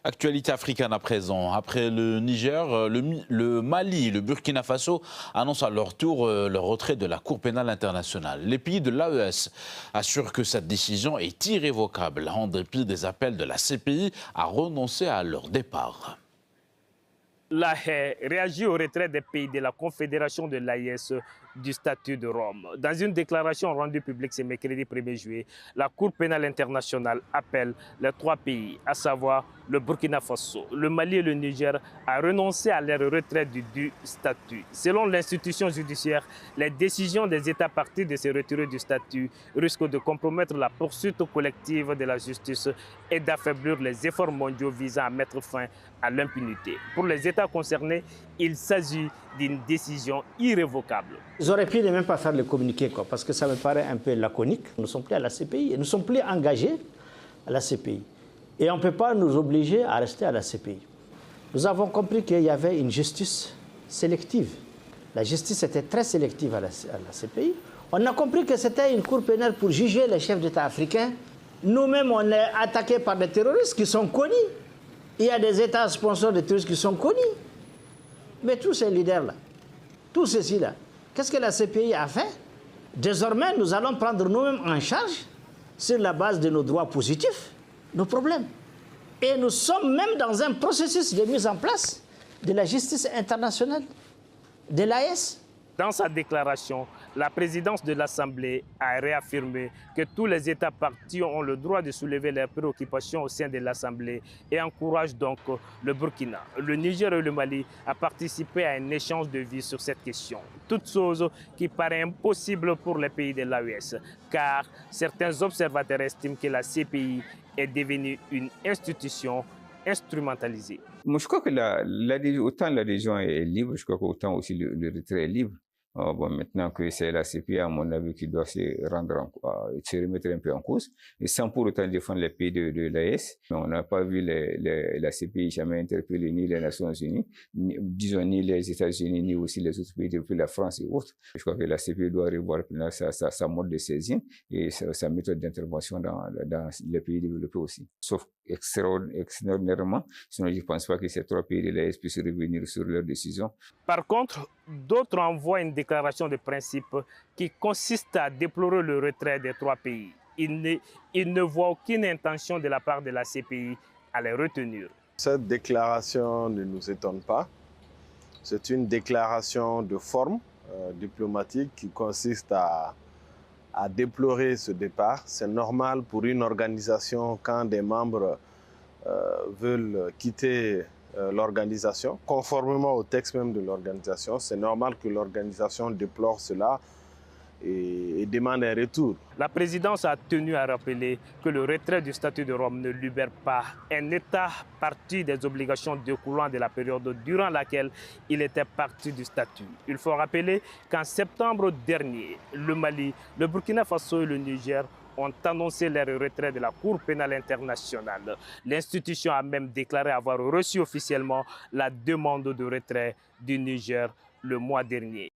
Actualité africaine à présent. Après le Niger, le Mali et le Burkina Faso annoncent à leur tour leur retrait de la Cour pénale internationale. Les pays de l'AES assurent que cette décision est irrévocable, en dépit des appels de la CPI à renoncer à leur départ. La Haye réagit au retrait des pays de la Confédération de l'AES du statut de Rome. Dans une déclaration rendue publique ce mercredi 1er juillet, la Cour pénale internationale appelle les trois pays, à savoir le Burkina Faso, le Mali et le Niger, à renoncer à leur retrait du statut. Selon l'institution judiciaire, les décisions des États parties de se retirer du statut risquent de compromettre la poursuite collective de la justice et d'affaiblir les efforts mondiaux visant à mettre fin à l'impunité. Pour les États concernés, il s'agit d'une décision irrévocable. Ils auraient pu ne même pas faire le communiqué, parce que ça me paraît un peu laconique. Nous ne sommes plus à la CPI et nous ne sommes plus engagés à la CPI. Et on ne peut pas nous obliger à rester à la CPI. Nous avons compris qu'il y avait une justice sélective. La justice était très sélective à la CPI. On a compris que c'était une cour pénale pour juger les chefs d'État africains. Nous-mêmes, on est attaqués par des terroristes qui sont connus. Il y a des États sponsors de terroristes qui sont connus. Mais tous ces leaders-là, tout ceci-là, qu'est-ce que la CPI a fait? Désormais, nous allons prendre nous-mêmes en charge, sur la base de nos droits positifs, nos problèmes. Et nous sommes même dans un processus de mise en place de la justice internationale, de l'AES. Dans sa déclaration, la présidence de l'Assemblée a réaffirmé que tous les États partis ont le droit de soulever leurs préoccupations au sein de l'Assemblée et encourage donc le Burkina, le Niger et le Mali à participer à un échange de vues sur cette question. Toute chose qui paraît impossible pour les pays de l'AES, car certains observateurs estiment que la CPI est devenue une institution instrumentalisée. Moi, je crois que autant la région est libre, je crois qu'autant aussi le retrait est libre. Bon, maintenant que c'est la CPI, à mon avis, qui doit se remettre un peu en cause, et sans pour autant défendre les pays de l'AES. On n'a pas vu la CPI jamais interpeller ni les Nations Unies, ni les États-Unis, ni aussi les autres pays, depuis la France et autres. Je crois que la CPI doit revoir sa mode de saisine et sa méthode d'intervention dans les pays développés aussi. Sauf extraordinairement, sinon je ne pense pas que ces trois pays de l'AES puissent revenir sur leurs décisions. Par contre, d'autres envoient une déclaration de principe qui consiste à déplorer le retrait des trois pays. Ils ne voient aucune intention de la part de la CPI à les retenir. Cette déclaration ne nous étonne pas. C'est une déclaration de forme diplomatique qui consiste à déplorer ce départ. C'est normal pour une organisation quand des membres veulent quitter l'organisation, conformément au texte même de l'organisation. C'est normal que l'organisation déplore cela et demande un retour. La présidence a tenu à rappeler que le retrait du statut de Rome ne libère pas un État parti des obligations découlant de la période durant laquelle il était parti du statut. Il faut rappeler qu'en septembre dernier, le Mali, le Burkina Faso et le Niger ont annoncé leur retrait de la Cour pénale internationale. L'institution a même déclaré avoir reçu officiellement la demande de retrait du Niger le mois dernier.